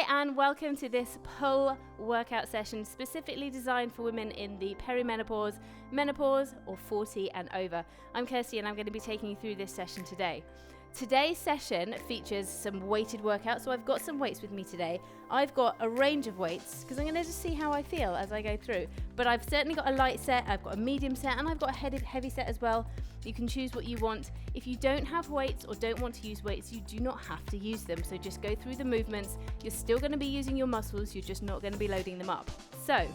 and welcome to this pull workout session specifically designed for women in the perimenopause, menopause, or 40 and over. I'm Kirsty and I'm going to be taking you through this session today. Today's session features some weighted workouts, so I've got some weights with me today. I've got a range of weights because I'm going to just see how I feel as I go through. But I've certainly got a light set, I've got a medium set, and I've got a heavy set as well. You can choose what you want. If you don't have weights or don't want to use weights, you do not have to use them. So just go through the movements. You're still going to be using your muscles, you're just not going to be loading them up. So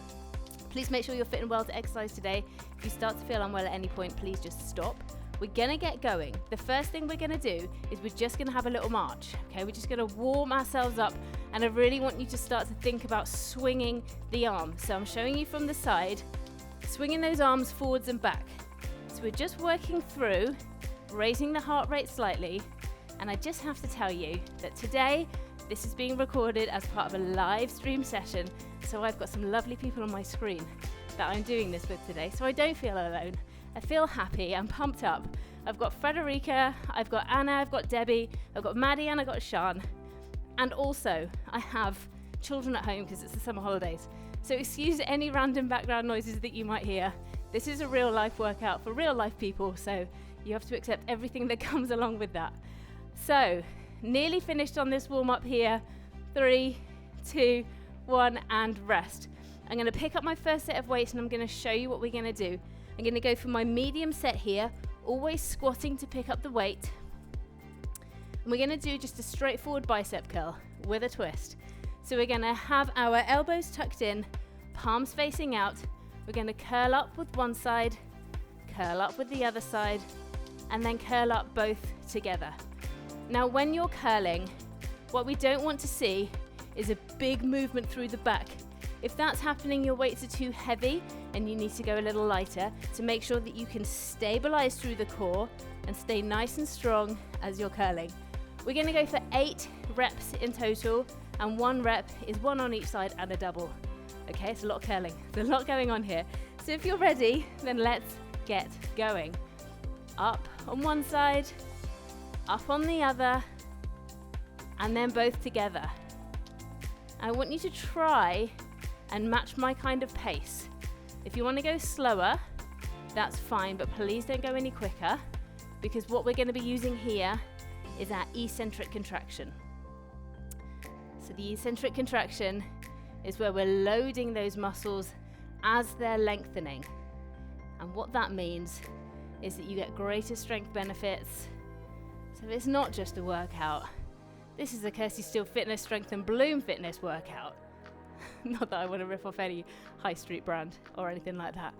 please make sure you're fit and well to exercise today. If you start to feel unwell at any point, please just stop. We're gonna get going. The first thing we're gonna do is we're just gonna have a little march, okay? We're just gonna warm ourselves up, and I really want you to start to think about swinging the arm. So I'm showing you from the side, swinging those arms forwards and back. So we're just working through, raising the heart rate slightly, and I just have to tell you that today, this is being recorded as part of a live stream session, so I've got some lovely people on my screen that I'm doing this with today, so I don't feel alone. I feel happy, I'm pumped up. I've got Frederica, I've got Anna, I've got Debbie, I've got Maddie, and I've got Sean. And also, I have children at home because it's the summer holidays. So excuse any random background noises that you might hear. This is a real life workout for real life people, so you have to accept everything that comes along with that. So, nearly finished on this warm up here. 3, 2, 1, and rest. I'm gonna pick up my first set of weights and I'm gonna show you what we're gonna do. I'm going to go for my medium set here, always squatting to pick up the weight. And we're going to do just a straightforward bicep curl with a twist. So we're going to have our elbows tucked in, palms facing out. We're going to curl up with one side, curl up with the other side, and then curl up both together. Now when you're curling, what we don't want to see is a big movement through the back. If that's happening, your weights are too heavy and you need to go a little lighter to make sure that you can stabilize through the core and stay nice and strong as you're curling. We're gonna go for 8 reps in total, and 1 rep is 1 on each side and a double. Okay, it's a lot of curling. There's a lot going on here. So if you're ready, then let's get going. Up on one side, up on the other, and then both together. I want you to try and match my kind of pace. If you want to go slower, that's fine, but please don't go any quicker, because what we're going to be using here is our eccentric contraction. So the eccentric contraction is where we're loading those muscles as they're lengthening. And what that means is that you get greater strength benefits. So it's not just a workout. This is a Kirsty Steele Fitness Strength and Bloom Fitness workout. Not that I want to rip off any high street brand or anything like that.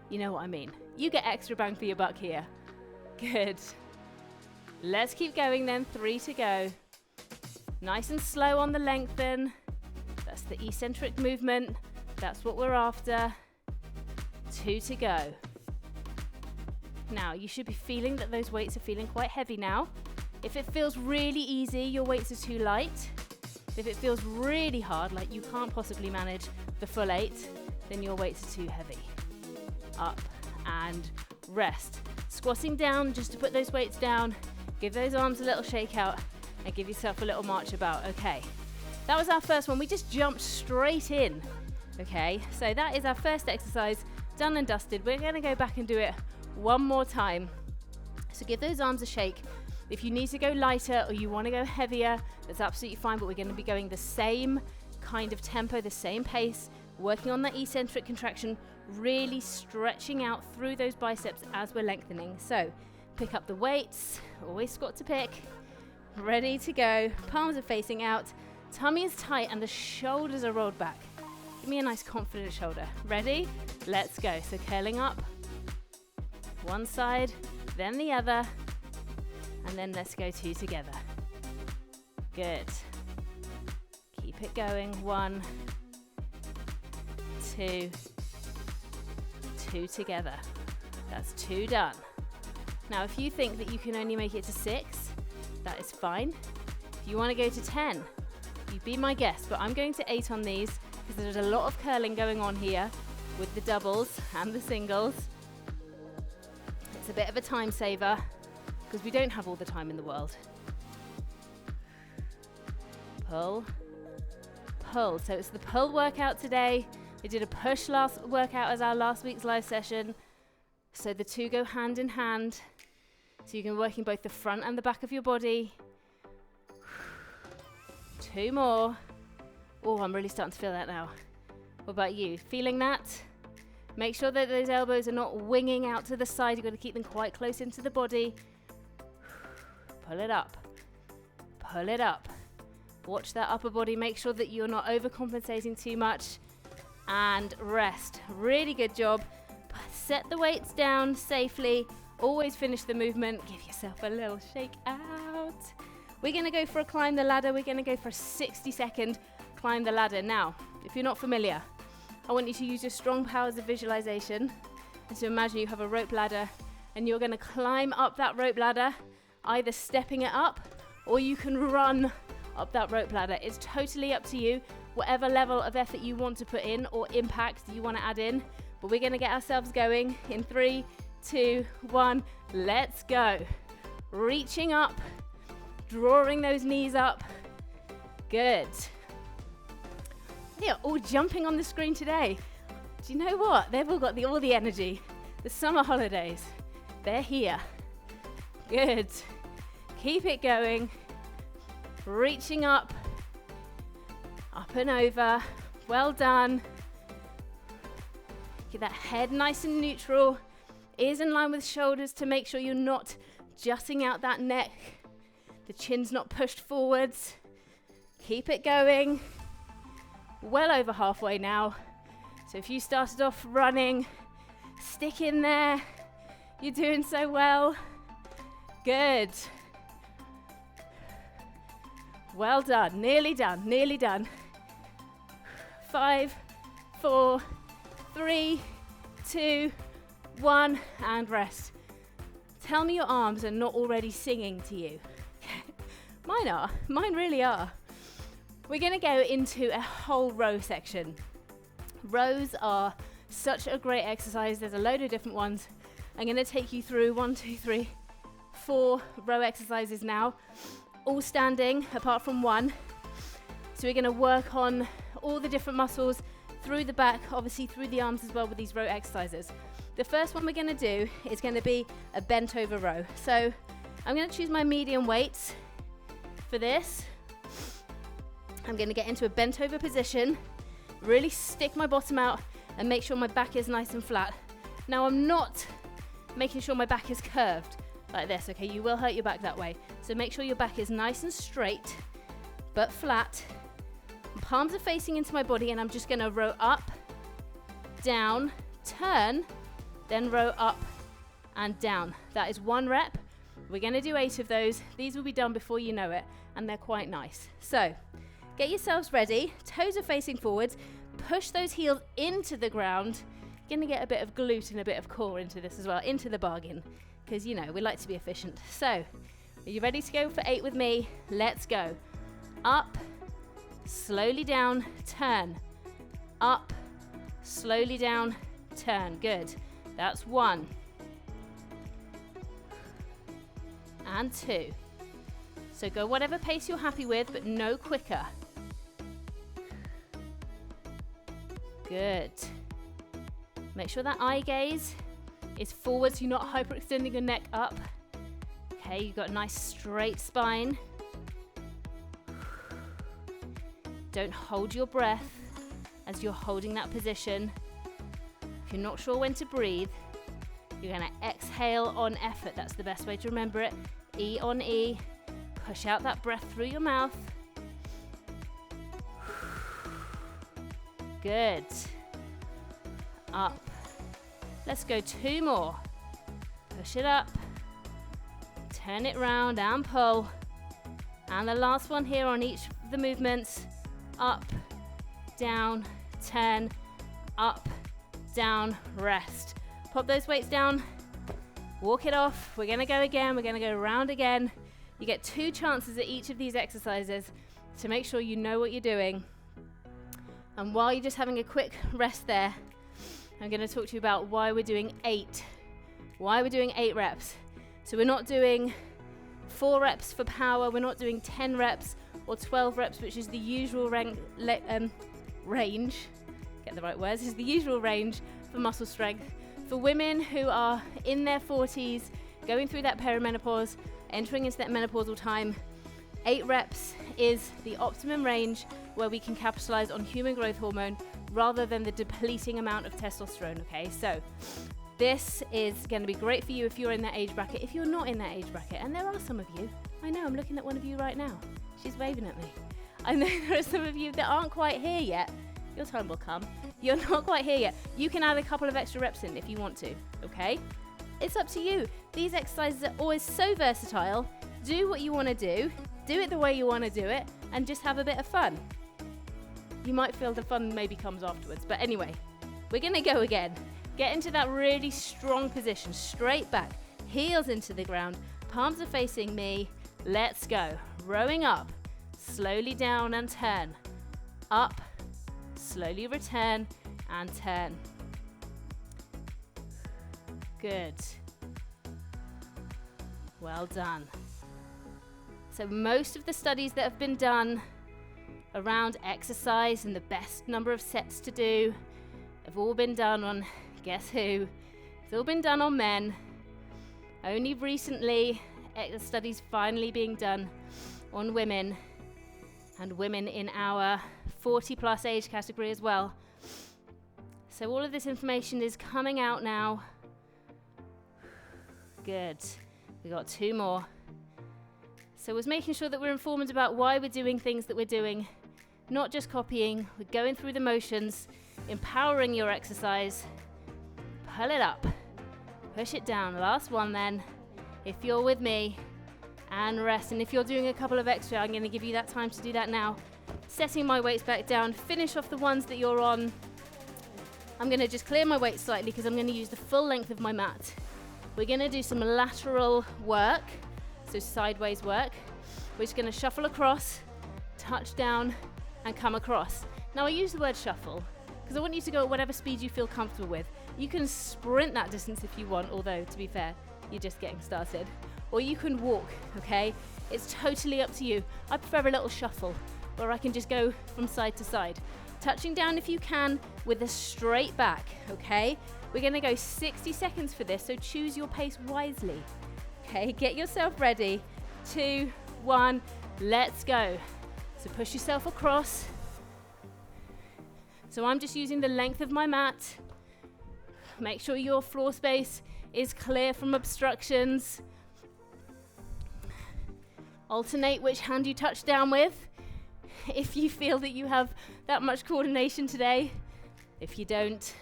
You know what I mean. You get extra bang for your buck here. Good. Let's keep going then. 3 to go. Nice and slow on the lengthen. That's the eccentric movement. That's what we're after. 2 to go. Now, you should be feeling that those weights are feeling quite heavy now. If it feels really easy, your weights are too light. If it feels really hard, like you can't possibly manage the full 8, then your weights are too heavy. Up and rest. Squatting down just to put those weights down. Give those arms a little shake out and give yourself a little march about. Okay, that was our first one. We just jumped straight in. Okay, so that is our first exercise done and dusted. We're going to go back and do it one more time. So give those arms a shake. If you need to go lighter or you want to go heavier, that's absolutely fine, but we're going to be going the same kind of tempo, the same pace, working on that eccentric contraction, really stretching out through those biceps as we're lengthening. So pick up the weights, always squat to pick, ready to go, palms are facing out, tummy is tight and the shoulders are rolled back. Give me a nice confident shoulder. Ready? Let's go. So curling up, one side, then the other, and then let's go 2 together. Good. Keep it going. 1, 2, 2 together. That's 2 done. Now, if you think that you can only make it to 6, that is fine. If you want to go to 10, you be my guest, but I'm going to 8 on these because there's a lot of curling going on here with the doubles and the singles. It's a bit of a time saver, because we don't have all the time in the world. Pull, pull. So it's the pull workout today. We did a push last workout as our last week's live session. So the two go hand in hand. So you can work in both the front and the back of your body. 2 more. Oh, I'm really starting to feel that now. What about you? Feeling that? Make sure that those elbows are not winging out to the side. You've got to keep them quite close into the body. Pull it up. Pull it up. Watch that upper body. Make sure that you're not overcompensating too much. And rest. Really good job. Set the weights down safely. Always finish the movement. Give yourself a little shake out. We're going to go for a climb the ladder. We're going to go for a 60-second climb the ladder. Now, if you're not familiar, I want you to use your strong powers of visualization and to imagine you have a rope ladder and you're going to climb up that rope ladder, either stepping it up or you can run up that rope ladder. It's totally up to you, whatever level of effort you want to put in or impact you want to add in. But we're going to get ourselves going in 3, 2, 1. Let's go. Reaching up, drawing those knees up. Good. They're all jumping on the screen today. Do you know what? They've all got all the energy. The summer holidays, they're here. Good. Keep it going. Reaching up and over. Well done. Get that head nice and neutral. Ears in line with shoulders to make sure you're not jutting out that neck. The chin's not pushed forwards. Keep it going. Well over halfway now. So if you started off running, stick in there. You're doing so well. Good. Well done. Nearly done. Nearly done. 5, 4, 3, 2, 1, and rest. Tell me your arms are not already singing to you. Mine are. Mine really are. We're going to go into a whole row section. Rows are such a great exercise. There's a load of different ones. I'm going to take you through 1, 2, 3, 4 row exercises now, all standing apart from one. So we're going to work on all the different muscles through the back, obviously through the arms as well with these row exercises. The first one we're going to do is going to be a bent over row. So I'm going to choose my medium weights for this. I'm going to get into a bent over position, really stick my bottom out and make sure my back is nice and flat. Now I'm not making sure my back is curved like this, okay? You will hurt your back that way. So make sure your back is nice and straight, but flat. Palms are facing into my body and I'm just going to row up, down, turn, then row up and down. That is 1 rep. We're going to do 8 of those. These will be done before you know it, and they're quite nice. So get yourselves ready. Toes are facing forwards. Push those heels into the ground. You're going to get a bit of glute and a bit of core into this as well, into the bargain, because, you know, we like to be efficient. So are you ready to go for 8 with me? Let's go. Up, slowly down, turn. Up, slowly down, turn. Good. That's 1. And 2. So go whatever pace you're happy with, but no quicker. Good. Make sure that eye gaze is forward so you're not hyperextending your neck up. Okay, you've got a nice straight spine. Don't hold your breath as you're holding that position. If you're not sure when to breathe, you're going to exhale on effort. That's the best way to remember it. E on E. Push out that breath through your mouth. Good. Up. Let's go 2 more. Push it up. Turn it round and pull. And the last one here on each of the movements. Up, down, turn, up, down, rest. Pop those weights down. Walk it off. We're going to go again. We're going to go round again. You get 2 chances at each of these exercises to make sure you know what you're doing. And while you're just having a quick rest there, I'm going to talk to you about why we're doing 8. Why we're doing 8 reps. So we're not doing 4 reps for power. We're not doing 10 reps or 12 reps, which is the usual range, get the right words, is the usual range for muscle strength. For women who are in their 40s, going through that perimenopause, entering into that menopausal time, 8 reps is the optimum range where we can capitalize on human growth hormone rather than the depleting amount of testosterone, okay? So this is going to be great for you if you're in that age bracket. If you're not in that age bracket, and there are some of you, I know, I'm looking at one of you right now. She's waving at me. I know there are some of you that aren't quite here yet. Your time will come. You're not quite here yet. You can add a couple of extra reps in if you want to, okay? It's up to you. These exercises are always so versatile. Do what you want to do it the way you want to do it, and just have a bit of fun. You might feel the fun maybe comes afterwards, but anyway, we're going to go again. Get into that really strong position, straight back, heels into the ground, palms are facing me. Let's go. Rowing up, slowly down and turn. Up, slowly return and turn. Good. Well done. So most of the studies that have been done around exercise and the best number of sets to do have all been done on, guess who? It's all been done on men. Only recently, studies finally being done on women, and women in our 40 plus age category as well. So all of this information is coming out now. Good. We got 2 more. So it's making sure that we're informed about why we're doing things that we're doing, not just copying. We're going through the motions, empowering your exercise. Pull it up, push it down. Last one then, if you're with me, and rest. And if you're doing a couple of extra, I'm going to give you that time to do that now. Setting my weights back down, finish off the ones that you're on. I'm going to just clear my weight slightly because I'm going to use the full length of my mat. We're going to do some lateral work, so sideways work. We're just going to shuffle across, touch down, and come across. Now I use the word shuffle because I want you to go at whatever speed you feel comfortable with. You can sprint that distance if you want, although to be fair, you're just getting started. Or you can walk, okay? It's totally up to you. I prefer a little shuffle where I can just go from side to side. Touching down if you can with a straight back, okay? We're gonna go 60 seconds for this, so choose your pace wisely. Okay, get yourself ready. 2, 1, let's go. So push yourself across. So I'm just using the length of my mat. Make sure your floor space is clear from obstructions. Alternate which hand you touch down with if you feel that you have that much coordination today. If you don't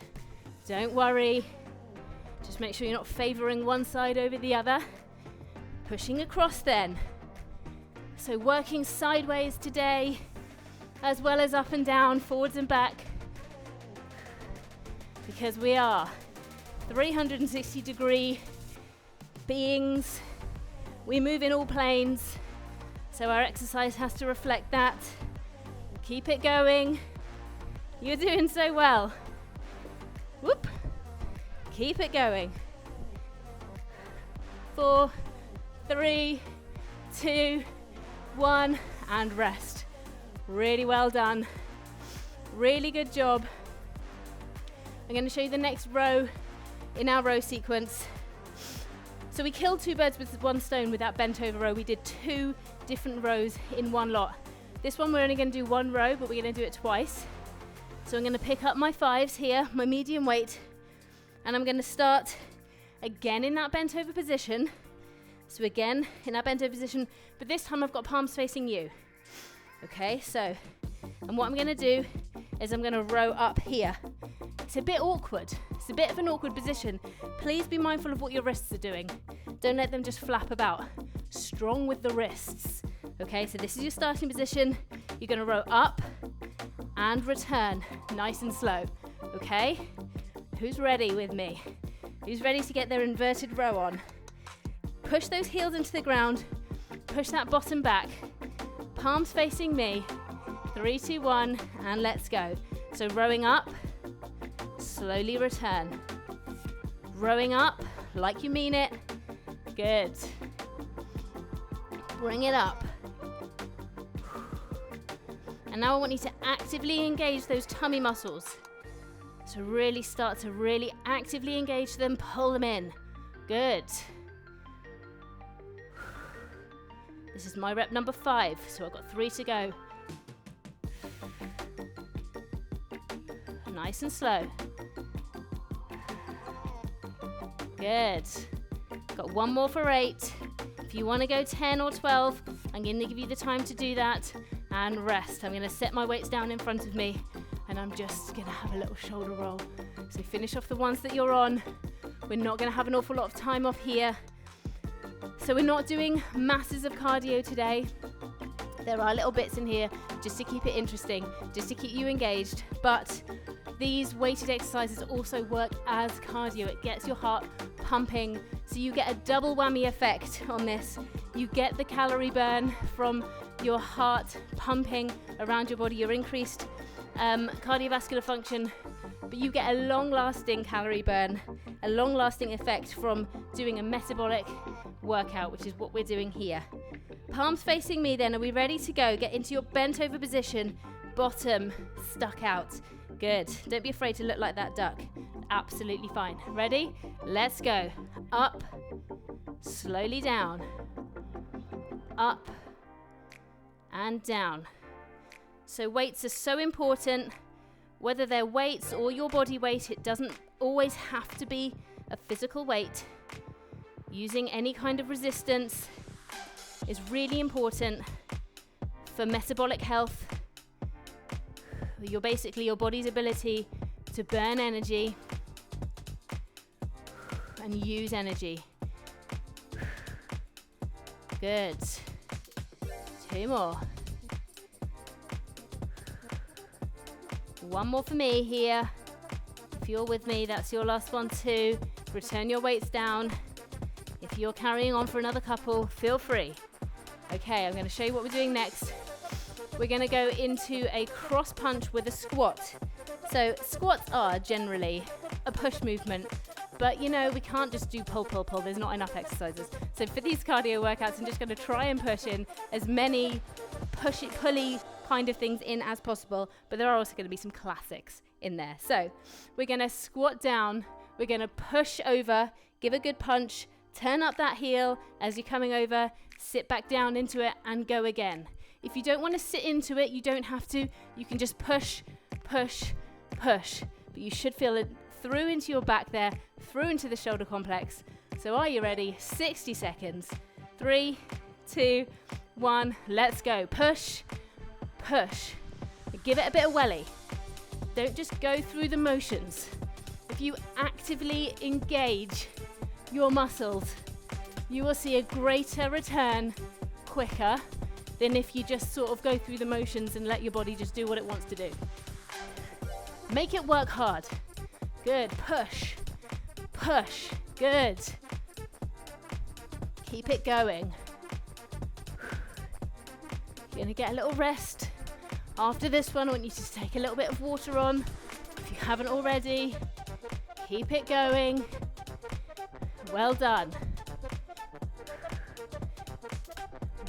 worry. Just make sure you're not favoring one side over the other. Pushing across then. So working sideways today, as well as up and down, forwards and back, because we are 360-degree beings. We move in all planes, so our exercise has to reflect that. Keep it going. You're doing so well. Whoop. Keep it going. 4, 3, 2, 1, and rest. Really well done. Really good job. I'm going to show you the next row in our row sequence. So we killed 2 birds with 1 stone with that bent over row. We did 2 different rows in one lot. This one we're only going to do 1 row, but we're going to do it twice. So I'm going to pick up my 5s here, my medium weight, and I'm going to start again in that bent over position. So again in that bent over position, but this time I've got palms facing you. Okay, so, and what I'm going to do is I'm going to row up here. It's a bit awkward. It's a bit of an awkward position. Please be mindful of what your wrists are doing. Don't let them just flap about. Strong with the wrists. Okay, so this is your starting position. You're going to row up and return, nice and slow. Okay, who's ready with me? Who's ready to get their inverted row on? Push those heels into the ground. Push that bottom back. Palms facing me. 3, 2, 1, and let's go. So rowing up, slowly return. Rowing up like you mean it. Good. Bring it up. And now I want you to actively engage those tummy muscles. So really start to really actively engage them, pull them in. Good. This is my rep number 5, so I've got 3 to go. Nice and slow. Good. Got 1 more for 8. If you want to go 10 or 12, I'm going to give you the time to do that and rest. I'm going to set my weights down in front of me and I'm just going to have a little shoulder roll. So finish off the ones that you're on. We're not going to have an awful lot of time off here. So we're not doing masses of cardio today. There are little bits in here just to keep it interesting, just to keep you engaged. But these weighted exercises also work as cardio. It gets your heart pumping. So you get a double whammy effect on this. You get the calorie burn from your heart pumping around your body, your increased cardiovascular function, but you get a long-lasting calorie burn, a long-lasting effect from doing a metabolic workout, which is what we're doing here. Palms facing me then. Are we ready to go? Get into your bent over position, bottom stuck out. Good. Don't be afraid to look like that duck. Absolutely fine. Ready? Let's go. Up, slowly down, up and down. So weights are so important. Whether they're weights or your body weight, it doesn't always have to be a physical weight. Using any kind of resistance is really important for metabolic health. Your body's ability to burn energy and use energy. Good. 2 more. 1 more for me here. If you're with me, that's your last one too. Return your weights down. If you're carrying on for another couple, feel free. Okay, I'm going to show you what we're doing next. We're going to go into a cross punch with a squat. So squats are generally a push movement, but you know, we can't just do pull, pull, pull. There's not enough exercises. So for these cardio workouts, I'm just going to try and push in as many pulley kind of things in as possible, but there are also going to be some classics in there. So we're going to squat down, we're going to push over, give a good punch, turn up that heel as you're coming over, sit back down into it and go again. If you don't want to sit into it, you don't have to. You can just push, push, push. But you should feel it through into your back there, through into the shoulder complex. So are you ready? 60 seconds. 3, 2, 1, let's go. Push, push. Give it a bit of welly. Don't just go through the motions. If you actively engage your muscles, you will see a greater return quicker than if you just sort of go through the motions and let your body just do what it wants to do. Make it work hard. Good. Push, push. Good. Keep it going. You're going to get a little rest. After this one, I want you to take a little bit of water on. If you haven't already, keep it going. Well done.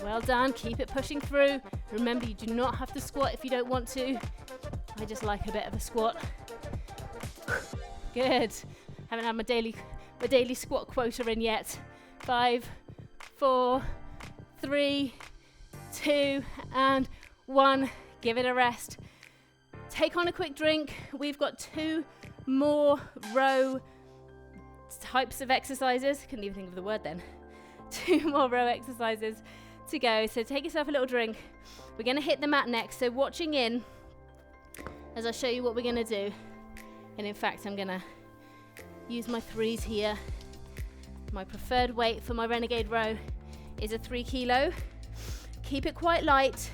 Well done. Keep it pushing through. Remember, you do not have to squat if you don't want to. I just like a bit of a squat. Good. Haven't had my daily squat quota in yet. 5, 4, 3, 2, and 1. Give it a rest. Take on a quick drink. We've got 2 more row types of exercises. Couldn't even think of the word then. 2 more row exercises to go. So take yourself a little drink. We're going to hit the mat next. So watching in as I show you what we're going to do. And in fact, I'm going to use my 3s here. My preferred weight for my Renegade row is a 3 kilo. Keep it quite light.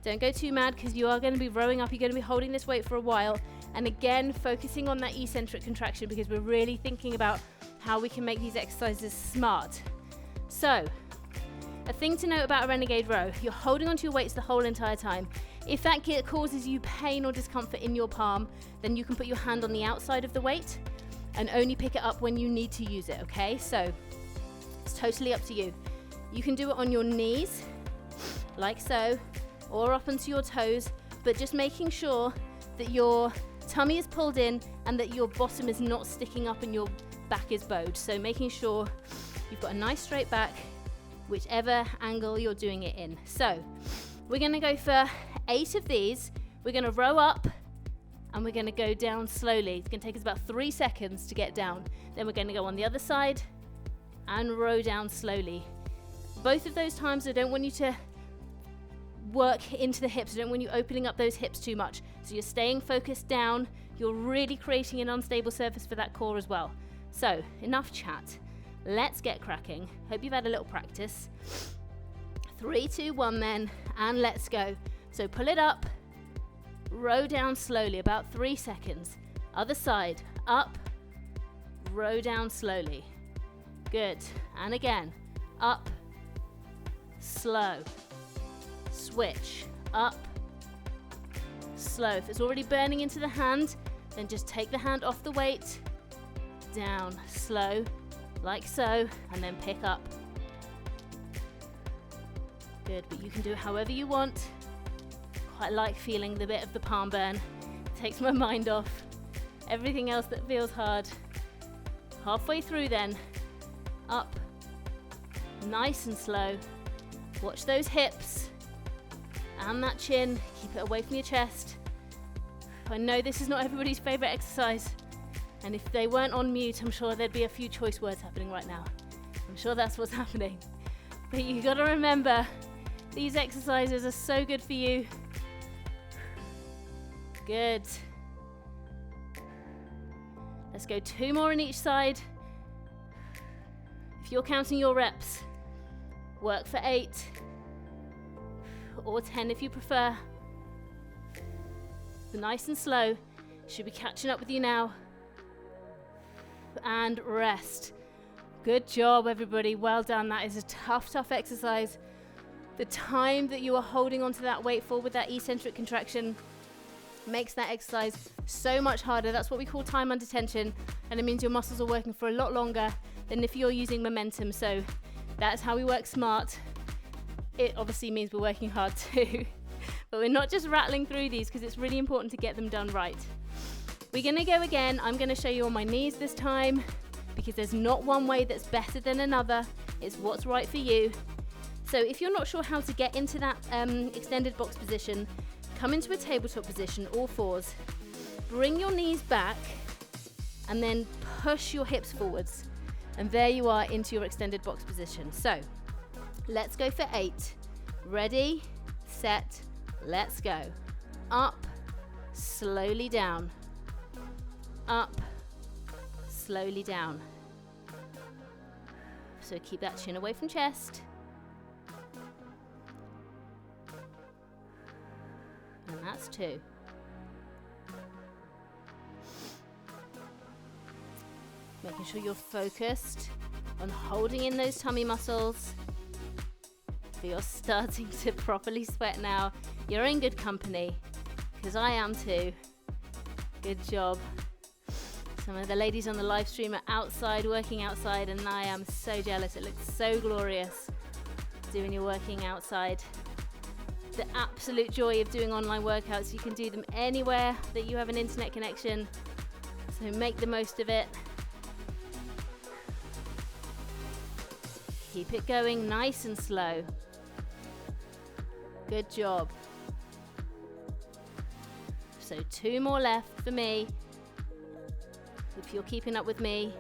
Don't go too mad because you are going to be rowing up. You're going to be holding this weight for a while. And again, focusing on that eccentric contraction because we're really thinking about how we can make these exercises smart. So, a thing to note about a Renegade row, you're holding onto your weights the whole entire time. If that causes you pain or discomfort in your palm, then you can put your hand on the outside of the weight and only pick it up when you need to use it, okay? So, it's totally up to you. You can do it on your knees, like so, or up onto your toes, but just making sure that your tummy is pulled in and that your bottom is not sticking up and your back is bowed. So making sure you've got a nice straight back, whichever angle you're doing it in. So we're going to go for 8 of these. We're going to row up and we're going to go down slowly. It's going to take us about 3 seconds to get down. Then we're going to go on the other side and row down slowly. Both of those times, I don't want you to work into the hips. I don't want you opening up those hips too much. So you're staying focused down. You're really creating an unstable surface for that core as well. So enough chat. Let's get cracking. Hope you've had a little practice. 3, 2, 1 then, and let's go. So pull it up, row down slowly, about 3 seconds. Other side, up, row down slowly. Good. And again, up, slow. Switch, up, slow. If it's already burning into the hand, then just take the hand off the weight, down, slow, like so, and then pick up. Good, but you can do it however you want. Quite like feeling the bit of the palm burn. Takes my mind off everything else that feels hard. Halfway through then, up, nice and slow. Watch those hips and that chin, keep it away from your chest. I know this is not everybody's favorite exercise, and if they weren't on mute, I'm sure there'd be a few choice words happening right now. I'm sure that's what's happening. But you gotta remember, these exercises are so good for you. Good. Let's go 2 more on each side. If you're counting your reps, work for 8 or 10 if you prefer. Nice and slow. Should be catching up with you now. And rest. Good job, everybody. Well done. That is a tough exercise. The time that you are holding onto that weight for with that eccentric contraction makes that exercise so much harder. That's what we call time under tension, and it means your muscles are working for a lot longer than if you're using momentum. So that's how we work smart. It obviously means we're working hard too, but we're not just rattling through these because it's really important to get them done right. We're going to go again. I'm going to show you on my knees this time because there's not one way that's better than another. It's what's right for you. So if you're not sure how to get into that extended box position, come into a tabletop position, all fours. Bring your knees back and then push your hips forwards. And there you are into your extended box position. So let's go for 8. Ready, set, let's go. Up, slowly down. Up, slowly down. So keep that chin away from chest. And that's 2. Making sure you're focused on holding in those tummy muscles. If you're starting to properly sweat now, you're in good company, because I am too. Good job. Some of the ladies on the live stream are outside, working outside, and I am so jealous. It looks so glorious doing your working outside. The absolute joy of doing online workouts. You can do them anywhere that you have an internet connection, so make the most of it. Keep it going nice and slow. Good job. So 2 more left for me. If you're keeping up with me,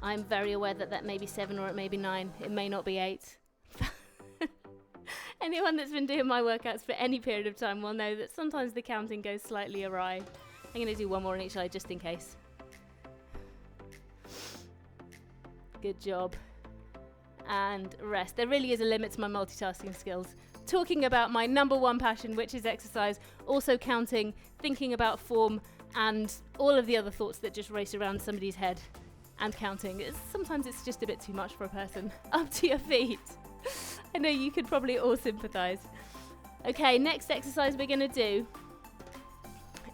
I'm very aware that may be 7 or it may be 9. It may not be 8. Anyone that's been doing my workouts for any period of time will know that sometimes the counting goes slightly awry. I'm going to do 1 more on each side just in case. Good job. And rest. There really is a limit to my multitasking skills. Talking about my number 1 passion, which is exercise, also counting, thinking about form, and all of the other thoughts that just race around somebody's head, and counting. Sometimes it's just a bit too much for a person. Up to your feet. I know you could probably all sympathize. Okay, next exercise we're going to do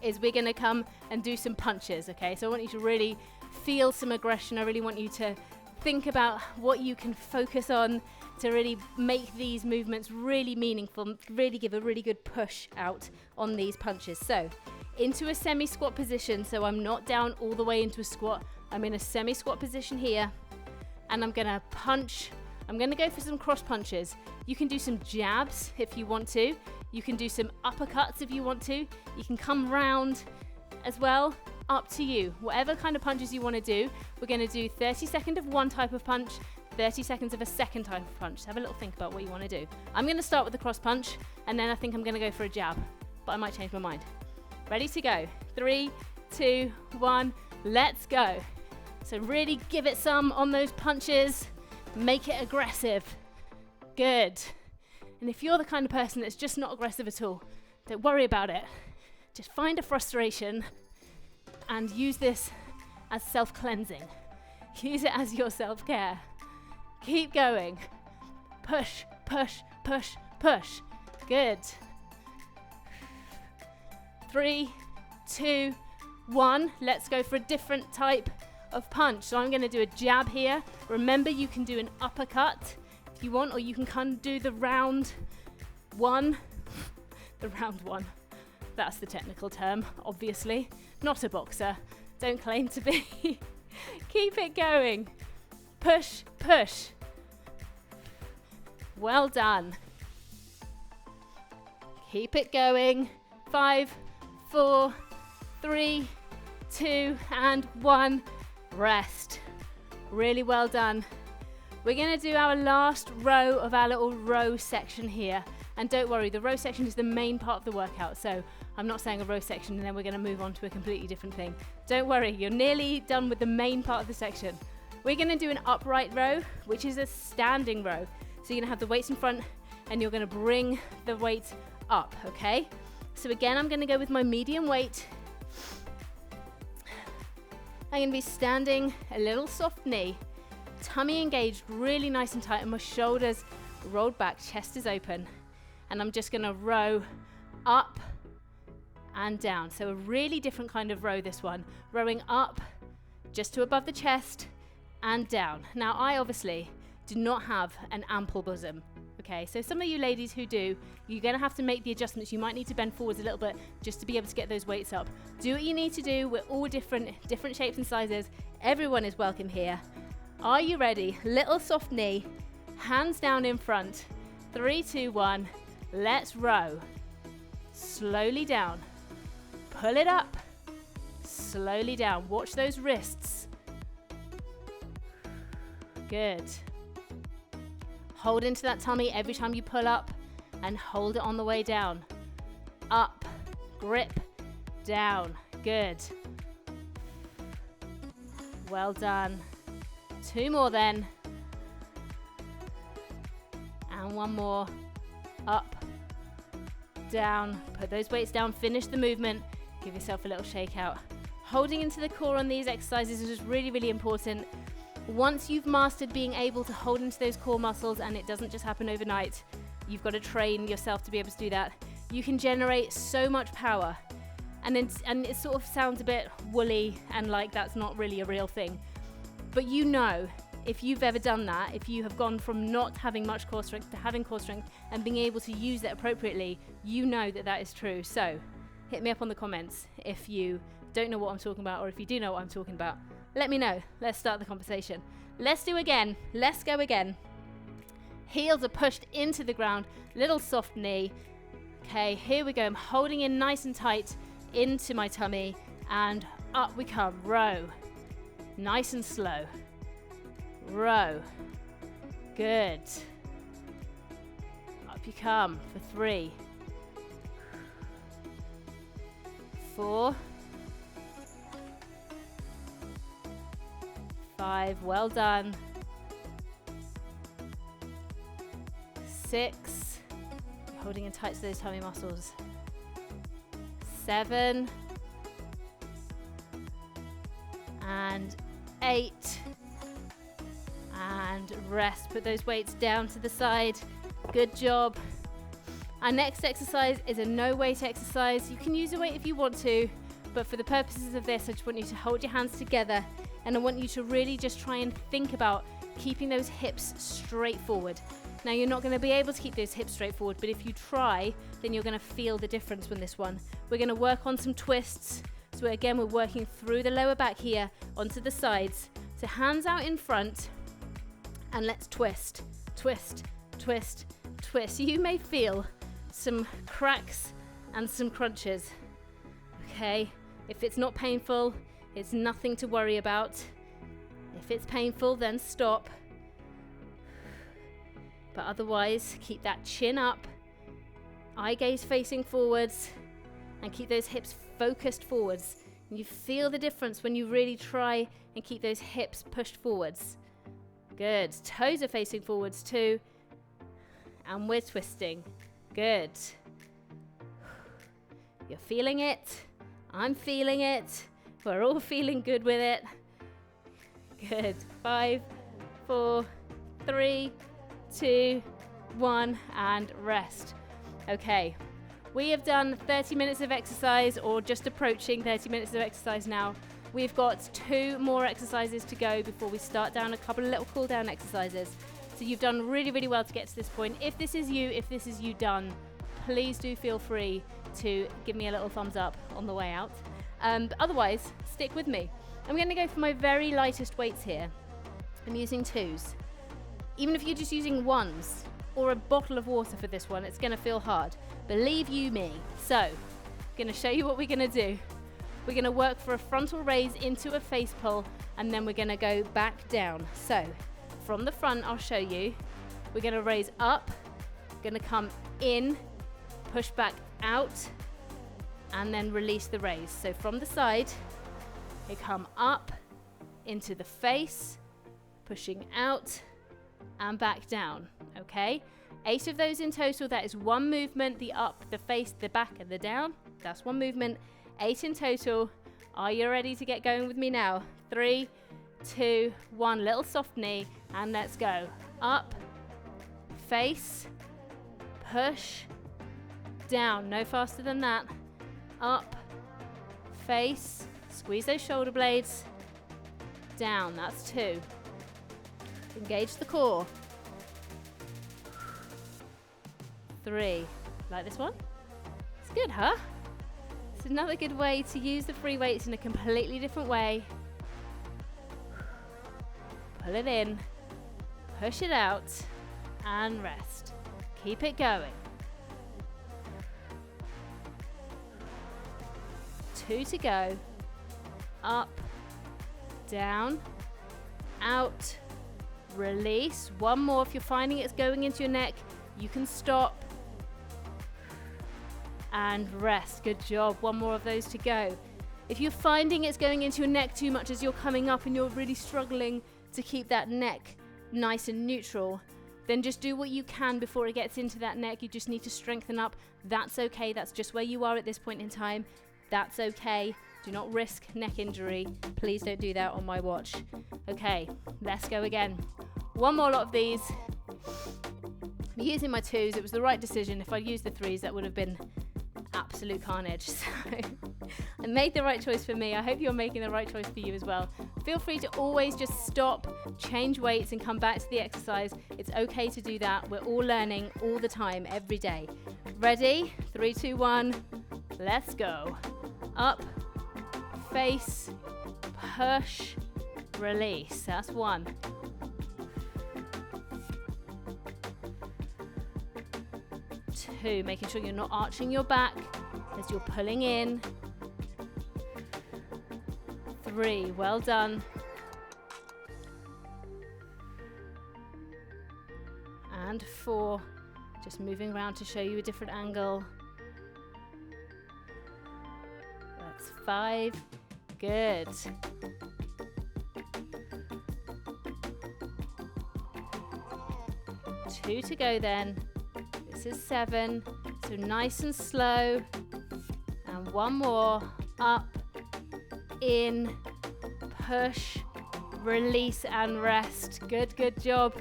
is we're going to come and do some punches, okay? So I want you to really feel some aggression. I really want you to think about what you can focus on to really make these movements really meaningful, really give a really good push out on these punches. So into a semi-squat position, so I'm not down all the way into a squat. I'm in a semi-squat position here, and I'm gonna punch. I'm gonna go for some cross punches. You can do some jabs if you want to. You can do some uppercuts if you want to. You can come round as well, up to you. Whatever kind of punches you wanna do. We're gonna do 30 seconds of one type of punch, 30 seconds of a second type of punch. Have a little think about what you wanna do. I'm gonna start with the cross punch, and then I think I'm gonna go for a jab, but I might change my mind. Ready to go. 3, 2, 1, let's go. So really give it some on those punches. Make it aggressive. Good. And if you're the kind of person that's just not aggressive at all, don't worry about it. Just find a frustration and use this as self-cleansing. Use it as your self-care. Keep going. Push, push, push, push. Good. 3, 2, 1. Let's go for a different type of punch. So I'm going to do a jab here. Remember, you can do an uppercut if you want, or you can kind of do the round one. The round one. That's the technical term, obviously. Not a boxer. Don't claim to be. Keep it going. Push, push. Well done. Keep it going. 5, 4, 3, 2, and 1. Rest. Really well done. We're going to do our last row of our little row section here. And don't worry, the row section is the main part of the workout. So I'm not saying a row section and then we're going to move on to a completely different thing. Don't worry, you're nearly done with the main part of the section. We're going to do an upright row, which is a standing row. So you're going to have the weights in front and you're going to bring the weight up, okay? So again, I'm going to go with my medium weight. I'm going to be standing a little soft knee, tummy engaged really nice and tight, and my shoulders rolled back, chest is open. And I'm just going to row up and down. So a really different kind of row, this one. Rowing up just to above the chest and down. Now, I obviously do not have an ample bosom. Okay, so some of you ladies who do, you're going to have to make the adjustments. You might need to bend forwards a little bit just to be able to get those weights up. Do what you need to do. We're all different shapes and sizes. Everyone is welcome here. Are you ready? Little soft knee, hands down in front. 3, 2, 1. Let's row. Slowly down. Pull it up. Slowly down. Watch those wrists. Good. Hold into that tummy every time you pull up and hold it on the way down. Up, grip, down. Good. Well done. 2 more then. And 1 more. Up, down. Put those weights down. Finish the movement. Give yourself a little shake out. Holding into the core on these exercises is just really, really important. Once you've mastered being able to hold into those core muscles, and it doesn't just happen overnight, you've got to train yourself to be able to do that. You can generate so much power, and it sort of sounds a bit woolly and like that's not really a real thing. But you know, if you've ever done that, if you have gone from not having much core strength to having core strength and being able to use it appropriately, you know that that is true. So hit me up on the comments if you don't know what I'm talking about, or if you do know what I'm talking about. Let me know. Let's start the conversation. Let's do again. Let's go again. Heels are pushed into the ground. Little soft knee. Okay, here we go. I'm holding in nice and tight into my tummy. And up we come. Row. Nice and slow. Row. Good. Up you come for 3, 4, 5, well done. 6, holding in tight to those tummy muscles. 7, and 8, and rest. Put those weights down to the side. Good job. Our next exercise is a no weight exercise. You can use a weight if you want to, but for the purposes of this, I just want you to hold your hands together And I want you to really just try and think about keeping those hips straight forward. Now, you're not going to be able to keep those hips straight forward, but if you try, then you're going to feel the difference with this one. We're going to work on some twists. So again, we're working through the lower back here onto the sides. So hands out in front, and let's twist, twist, twist, twist. You may feel some cracks and some crunches. Okay, if it's not painful, it's nothing to worry about. If it's painful, then stop. But otherwise, keep that chin up, eye gaze facing forwards, and keep those hips focused forwards. And you feel the difference when you really try and keep those hips pushed forwards. Good. Toes are facing forwards too. And we're twisting. Good. You're feeling it. I'm feeling it. We're all feeling good with it. Good. 5, 4, 3, 2, 1, and rest. Okay, we have done 30 minutes of exercise, or just approaching 30 minutes of exercise now. We've got 2 more exercises to go before we start down a couple of little cool down exercises. So you've done really, really well to get to this point. If this is you done, please do feel free to give me a little thumbs up on the way out. But otherwise, stick with me. I'm going to go for my very lightest weights here. I'm using 2s. Even if you're just using 1s or a bottle of water for this one, it's going to feel hard. Believe you me. So, I'm going to show you what we're going to do. We're going to work for a frontal raise into a face pull, and then we're going to go back down. So, from the front, I'll show you. We're going to raise up, going to come in, push back out, and then release the raise. So from the side, you come up into the face, pushing out, and back down, okay? 8 of those in total. That is one movement, the up, the face, the back, and the down. That's one movement. 8 in total. Are you ready to get going with me now? 3, 2, 1, little soft knee, and let's go. Up, face, push, down, no faster than that. Up, face, squeeze those shoulder blades, down, that's 2. Engage the core. 3, like this one? It's good, huh? It's another good way to use the free weights in a completely different way. Pull it in, push it out, and rest. Keep it going. 2 to go. Up, down, out, release. One more. If you're finding it's going into your neck, you can stop and rest. Good job. One more of those to go. If you're finding it's going into your neck too much as you're coming up and you're really struggling to keep that neck nice and neutral, then just do what you can before it gets into that neck. You just need to strengthen up. That's okay. That's just where you are at this point in time. That's okay. Do not risk neck injury. Please don't do that on my watch. Okay, let's go again. One more lot of these. I'm using my 2s. It was the right decision. If I'd used the 3s, that would have been absolute carnage. So I made the right choice for me. I hope you're making the right choice for you as well. Feel free to always just stop, change weights, and come back to the exercise. It's okay to do that. We're all learning all the time, every day. Ready? 3, 2, 1. Let's go. Up, face, push, release. That's 1. 2, making sure you're not arching your back as you're pulling in. 3, well done. And 4, just moving around to show you a different angle. That's 5, good. 2 to go then. This is 7, so nice and slow. And 1 more, up, in, push, release and rest. Good, good job.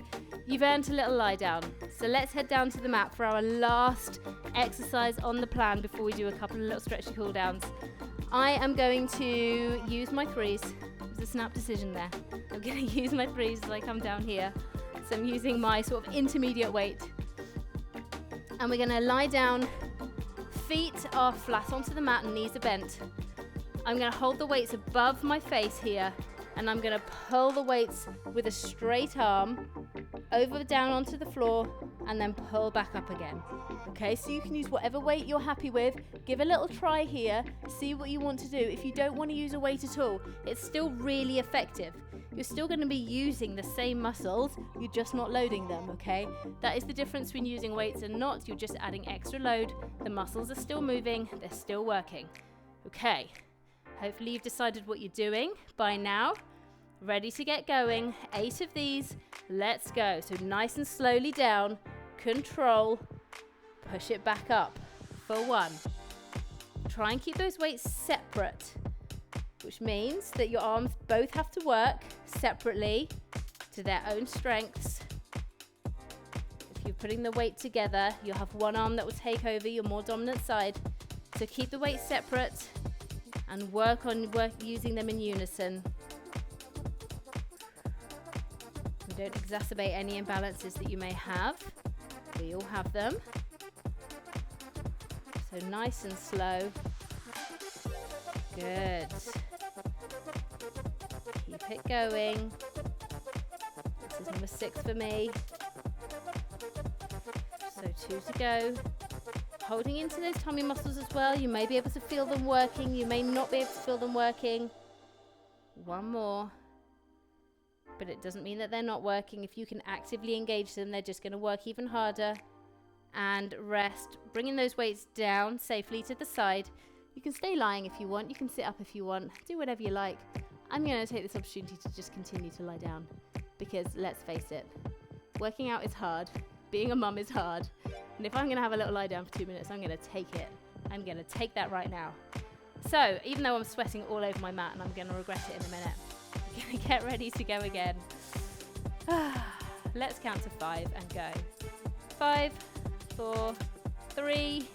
You've earned a little lie down. So let's head down to the mat for our last exercise on the plan before we do a couple of little stretchy cool downs. I am going to use my 3s. a snap decision there. I'm going to use my threes as I come down here. So I'm using my sort of intermediate weight. And we're going to lie down. Feet are flat onto the mat and knees are bent. I'm going to hold the weights above my face here. And I'm going to pull the weights with a straight arm over down onto the floor and then pull back up again. Okay, so you can use whatever weight you're happy with. Give a little try here, see what you want to do. If you don't want to use a weight at all, it's still really effective. You're still going to be using the same muscles, you're just not loading them, okay? That is the difference between using weights and not. You're just adding extra load. The muscles are still moving, they're still working. Okay, hopefully you've decided what you're doing by now. Ready to get going. 8 of these. Let's go. So nice and slowly down. Control. Push it back up for 1. Try and keep those weights separate, which means that your arms both have to work separately to their own strengths. If you're putting the weight together, you'll have one arm that will take over your more dominant side. So keep the weights separate and work using them in unison. Don't exacerbate any imbalances that you may have. We all have them. So nice and slow. Good. Keep it going. This is number 6 for me. So 2 to go. Holding into those tummy muscles as well. You may be able to feel them working. You may not be able to feel them working. 1 more. But it doesn't mean that they're not working. If you can actively engage them, they're just going to work even harder. And rest, bringing those weights down safely to the side. You can stay lying if you want. You can sit up if you want. Do whatever you like. I'm going to take this opportunity to just continue to lie down. Because let's face it, working out is hard. Being a mum is hard. And if I'm going to have a little lie down for 2 minutes, I'm going to take it. I'm going to take that right now. So even though I'm sweating all over my mat and I'm going to regret it in a minute, I'm going to get ready to go again. Let's count to 5 and go. 5, 4, 3,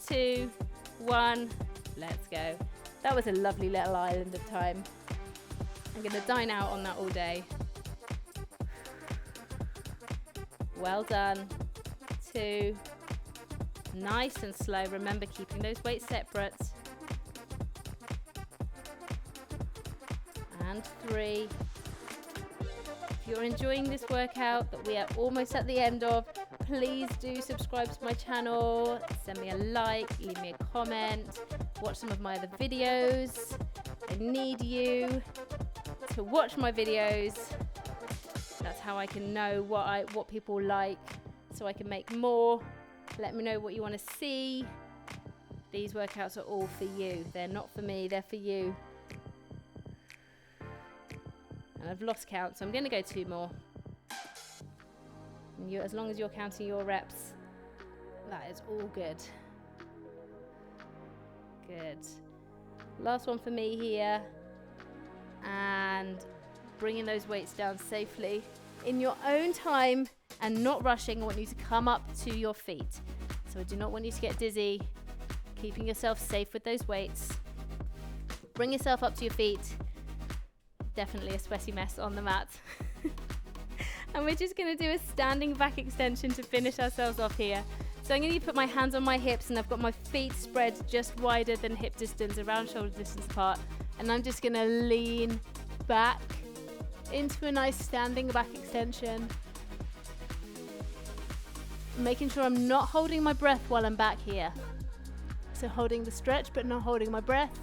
2, 1. Let's go. That was a lovely little island of time. I'm going to dine out on that all day. Well done. 2. Nice and slow. Remember, keeping those weights separate. And 3. If you're enjoying this workout that we are almost at the end of, please do subscribe to my channel, send me a like, leave me a comment, watch some of my other videos. I need you to watch my videos. That's how I can know what people like, so I can make more. Let me know what you want to see. These workouts are all for you. They're not for me, they're for you. And I've lost count, so I'm going to go 2 more. And as long as you're counting your reps, that is all good. Good. Last one for me here. And bringing those weights down safely in your own time and not rushing. I want you to come up to your feet. So I do not want you to get dizzy. Keeping yourself safe with those weights. Bring yourself up to your feet. Definitely a sweaty mess on the mat. And we're just going to do a standing back extension to finish ourselves off here. So I'm going to put my hands on my hips and I've got my feet spread just wider than hip distance, around shoulder distance apart. And I'm just going to lean back into a nice standing back extension. Making sure I'm not holding my breath while I'm back here. So holding the stretch but not holding my breath.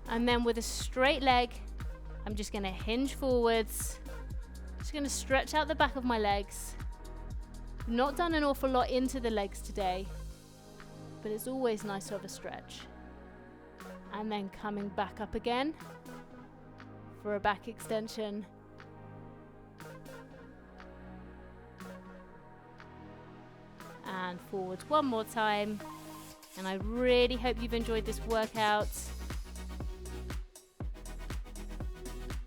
And then with a straight leg, I'm just going to hinge forwards. Just going to stretch out the back of my legs. Not done an awful lot into the legs today, but it's always nice to have a stretch. And then coming back up again for a back extension. And forwards one more time. And I really hope you've enjoyed this workout.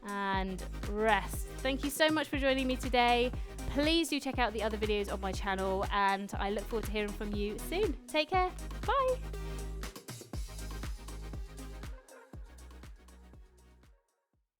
And rest. Thank you so much for joining me today. Please do check out the other videos on my channel and I look forward to hearing from you soon. Take care. Bye.